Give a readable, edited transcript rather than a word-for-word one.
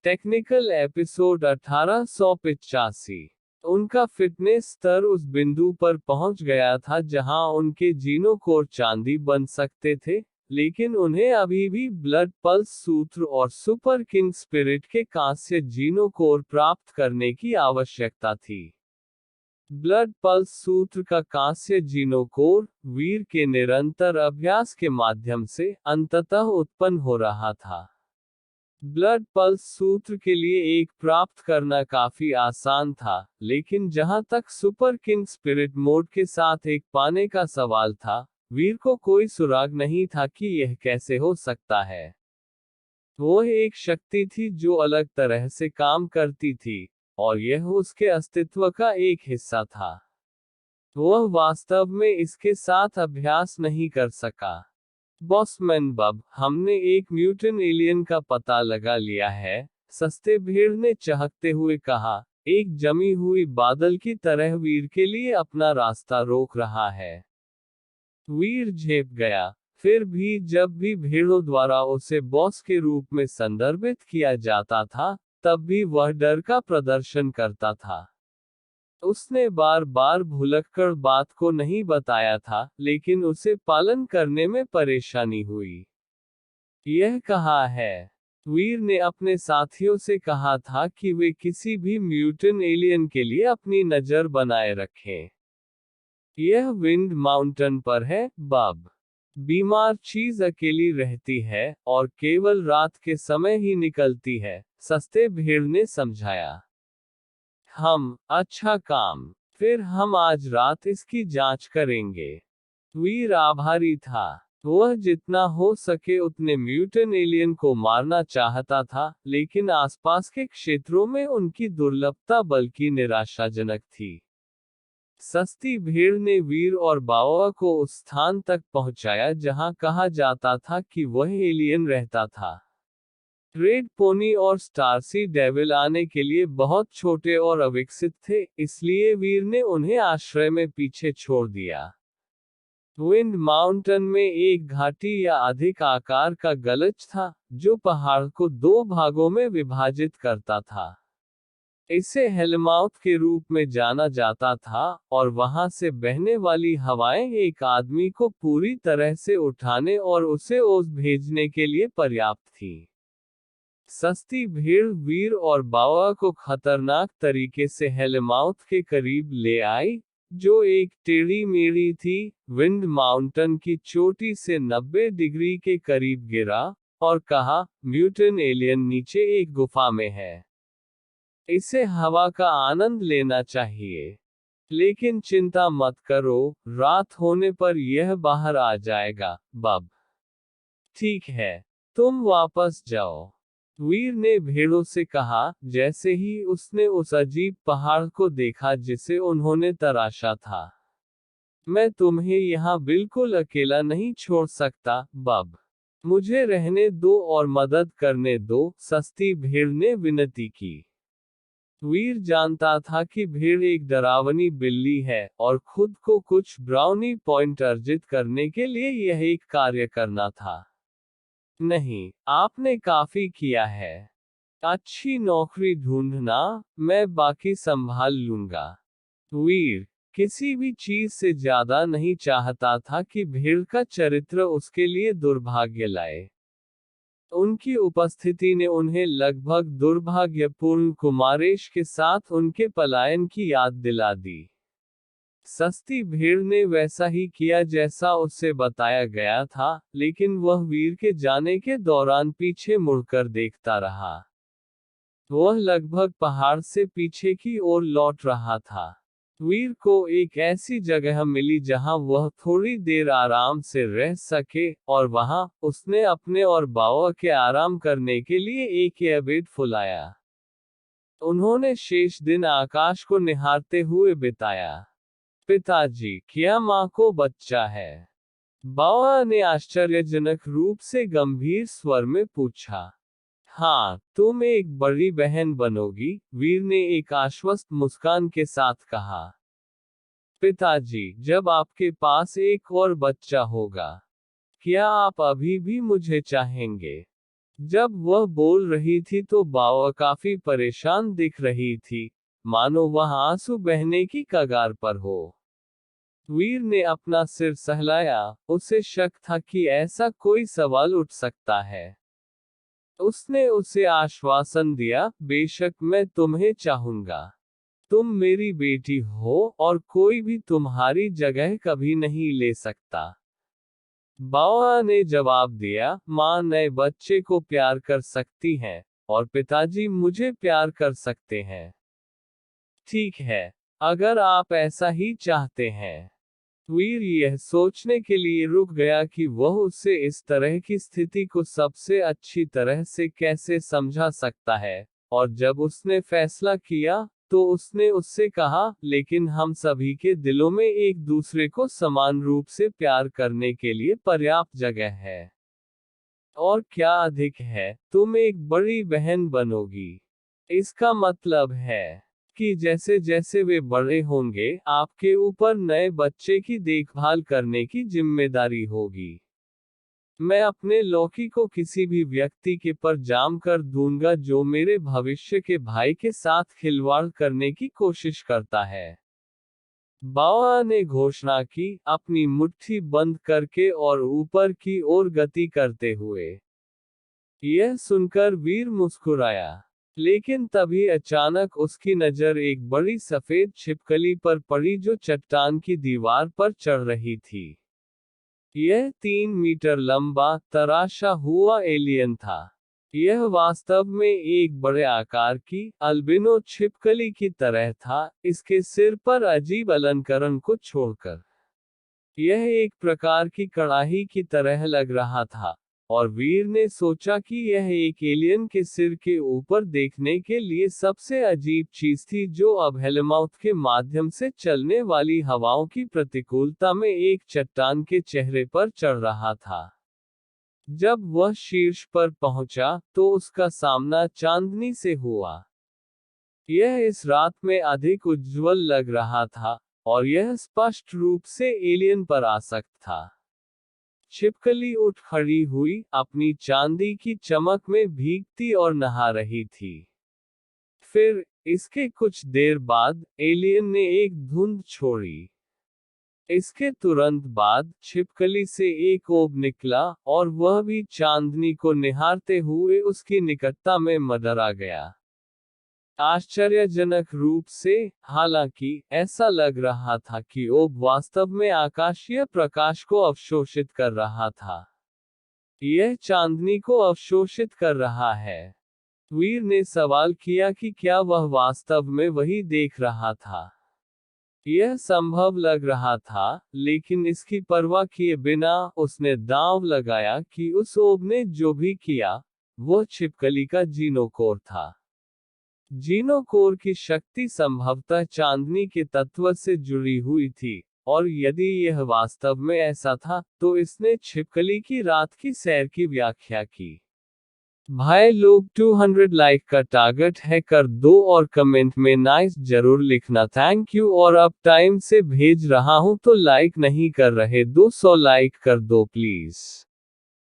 Technical episode 1885। उनका fitness स्तर उस बिंदु पर पहुंच गया था जहां उनके जीनों कोर चांदी बन सकते थे, लेकिन उन्हें अभी भी ब्लड पल्स सूत्र और सुपर किंग स्पिरिट के कांस्य जीनों कोर प्राप्त करने की आवश्यकता थी। ब्लड पल्स सूत्र का कांस्य जीनों कोर वीर के निरंतर अभ्यास के माध्यम से अंततः उत्पन्न हो रहा था। ब्लड पल्स सूत्र के लिए एक प्राप्त करना काफी आसान था, लेकिन जहां तक सुपर किंग स्पिरिट मोड के साथ एक पाने का सवाल था, वीर को कोई सुराग नहीं था कि यह कैसे हो सकता है। वह एक शक्ति थी जो अलग तरह से काम करती थी, और यह उसके अस्तित्व का एक हिस्सा था। वह वास्तव में इसके साथ अभ्यास नहीं कर सका। बॉसमैन बब, हमने एक म्यूटेंट एलियन का पता लगा लिया है, सस्ते भेड़ ने चहकते हुए कहा, एक जमी हुई बादल की तरह वीर के लिए अपना रास्ता रोक रहा है। वीर झेप गया। फिर भी जब भी भेड़ों द्वारा उसे बॉस के रूप में संदर्भित किया जाता था, तब भी वह डर का प्रदर्शन करता था। उसने बार बार भुलक्कड़ बात को नहीं बताया था, लेकिन उसे पालन करने में परेशानी हुई। यह कहा है। वीर ने अपने साथियों से कहा था कि वे किसी भी म्यूटेंट एलियन के लिए अपनी नजर बनाए रखें। यह विंड माउंटेन पर है, बब। बीमार चीज अकेली रहती है, और केवल रात के समय ही निकलती है, सस्ते भेड़ ने समझाया। अच्छा काम। फिर हम आज रात इसकी जांच करेंगे। वीर आभारी था। वह जितना हो सके उतने म्यूटेंट एलियन को मारना चाहता था, लेकिन आसपास के क्षेत्रों में उनकी दुर्लभता बल्कि निराशाजनक थी। सस्ती भेड़ ने वीर और बावा को उस स्थान तक पहुंचाया जहां कहा जाता था कि वह एलियन रहता था। रेड पोनी और स्टारसी डेविल आने के लिए बहुत छोटे और अविकसित थे, इसलिए वीर ने उन्हें आश्रय में पीछे छोड़ दिया। विंड माउंटेन में एक घाटी या अधिक आकार का गलच था, जो पहाड़ को दो भागों में विभाजित करता था। इसे हेलमाउथ के रूप में जाना जाता था, और वहां से बहने वाली हवाएं एक आदमी को पूरी तरह से उठाने और उसे ओस भेजने के लिए पर्याप्त थी। सस्ती भेड़ वीर और बावा को खतरनाक तरीके से हेलमाउथ के करीब ले आई, जो एक टेढ़ी मेढ़ी थी। विंड माउंटेन की चोटी से 90 डिग्री के करीब गिरा, और कहा, म्यूटेंट एलियन नीचे एक गुफा में है। इसे हवा का आनंद लेना चाहिए। लेकिन चिंता मत करो, रात होने पर यह बाहर आ जाएगा, बब। ठीक है, तुम वापस जाओ। वीर ने भेड़ों से कहा, जैसे ही उसने उस अजीब पहाड़ को देखा जिसे उन्होंने तराशा था। मैं तुम्हें यहाँ बिल्कुल अकेला नहीं छोड़ सकता, बब। मुझे रहने दो और मदद करने दो, सस्ती भेड़ ने विनती की। वीर जानता था कि भेड़ एक डरावनी बिल्ली है, और खुद को कुछ ब्राउनी पॉइंट अर्जित करने के लिए यह एक कार्य करना था। नहीं, आपने काफी किया है। अच्छी नौकरी ढूंढना, मैं बाकी संभाल लूंगा। वीर किसी भी चीज से ज्यादा नहीं चाहता था कि भेड़ का चरित्र उसके लिए दुर्भाग्य लाए। उनकी उपस्थिति ने उन्हें लगभग दुर्भाग्यपूर्ण कुमारेश के साथ उनके पलायन की याद दिला दी। सस्ती भेड़ ने वैसा ही किया जैसा उससे बताया गया था, लेकिन वह वीर के जाने के दौरान पीछे मुड़कर देखता रहा। वह लगभग पहाड़ से पीछे की ओर लौट रहा था। वीर को एक ऐसी जगह मिली जहां वह थोड़ी देर आराम से रह सके, और वहां उसने अपने और बावा के आराम करने के लिए एक एयरबेड फुलाया। उन्होंने शेष दिन आकाश को निहारते हुए बिताया। पिताजी, क्या माँ को बच्चा है? बावा ने आश्चर्यजनक रूप से गंभीर स्वर में पूछा। हाँ, तुम एक बड़ी बहन बनोगी, वीर ने एक आश्वस्त मुस्कान के साथ कहा। पिताजी, जब आपके पास एक और बच्चा होगा, क्या आप अभी भी मुझे चाहेंगे? जब वह बोल रही थी तो बावा काफी परेशान दिख रही थी, मानो वह आंसू बहने की कगार पर हो। वीर ने अपना सिर सहलाया, उसे शक था कि ऐसा कोई सवाल उठ सकता है। उसने उसे आश्वासन दिया, बेशक मैं तुम्हें चाहूंगा। तुम मेरी बेटी हो और कोई भी तुम्हारी जगह कभी नहीं ले सकता। बावा ने जवाब दिया, माँ नए बच्चे को प्यार कर सकती हैं, और पिताजी मुझे प्यार कर सकते हैं। ठीक है, अगर आप ऐसा ही चाहते हैं। वीर यह सोचने के लिए रुक गया कि वह उससे इस तरह की स्थिति को सबसे अच्छी तरह से कैसे समझा सकता है, और जब उसने फैसला किया, तो उसने उससे कहा, लेकिन हम सभी के दिलों में एक दूसरे को समान रूप से प्यार करने के लिए पर्याप्त जगह है। और क्या अधिक है, तुम एक बड़ी बहन बनोगी। इसका मतलब है कि जैसे जैसे वे बड़े होंगे, आपके ऊपर नए बच्चे की देखभाल करने की जिम्मेदारी होगी। मैं अपने लौकी को किसी भी व्यक्ति के पर जाम कर दूंगा जो मेरे भविष्य के भाई के साथ खिलवाड़ करने की कोशिश करता है। बावा ने घोषणा की, अपनी मुट्ठी बंद करके और ऊपर की ओर गति करते हुए। यह सुनकर वीर मुस्कुराया। लेकिन तभी अचानक उसकी नजर एक बड़ी सफेद छिपकली पर पड़ी जो चट्टान की दीवार पर चढ़ रही थी। यह 3 मीटर लंबा, तराशा हुआ एलियन था। यह वास्तव में एक बड़े आकार की, अल्बिनो छिपकली की तरह था, इसके सिर पर अजीब अलंकरण को छोड़कर। यह एक प्रकार की कड़ाही की तरह लग रहा था, और वीर ने सोचा कि यह एक एलियन के सिर के ऊपर देखने के लिए सबसे अजीब चीज थी जो अब हेलमाउथ के माध्यम से चलने वाली हवाओं की प्रतिकूलता में एक चट्टान के चेहरे पर चढ़ रहा था। जब वह शीर्ष पर पहुंचा, तो उसका सामना चांदनी से हुआ। यह इस रात में अधिक उज्ज्वल लग रहा था, और यह स्पष्ट रूप से एलियन पर आसक्त था। छिपकली उठ खड़ी हुई, अपनी चांदी की चमक में भीगती और नहा रही थी। फिर, इसके कुछ देर बाद, एलियन ने एक धुंध छोड़ी। इसके तुरंत बाद, छिपकली से एक ओब निकला, और वह भी चांदनी को निहारते हुए उसकी निकटता में मदरा गया। आश्चर्यजनक रूप से, हालांकि, ऐसा लग रहा था कि ओब वास्तव में आकाशीय प्रकाश को अवशोषित कर रहा था। यह चांदनी को अवशोषित कर रहा है। वीर ने सवाल किया कि क्या वह वास्तव में वही देख रहा था। यह संभव लग रहा था, लेकिन इसकी परवाह किए बिना, उसने दांव लगाया कि उस ओब ने जो भी किया, वह छिपकली का जीनोकोर था। जीनोकोर की शक्ति संभवतः चांदनी के तत्व से जुड़ी हुई थी, और यदि यह वास्तव में ऐसा था, तो इसने छिपकली की रात की सैर की व्याख्या की। भाई लोग 200 लाइक का टारगेट है कर दो और कमेंट में नाइस जरूर लिखना। Thank you. और अब टाइम से भेज रहा हूं तो लाइक नहीं कर रहे, 200 लाइक कर दो प्लीज।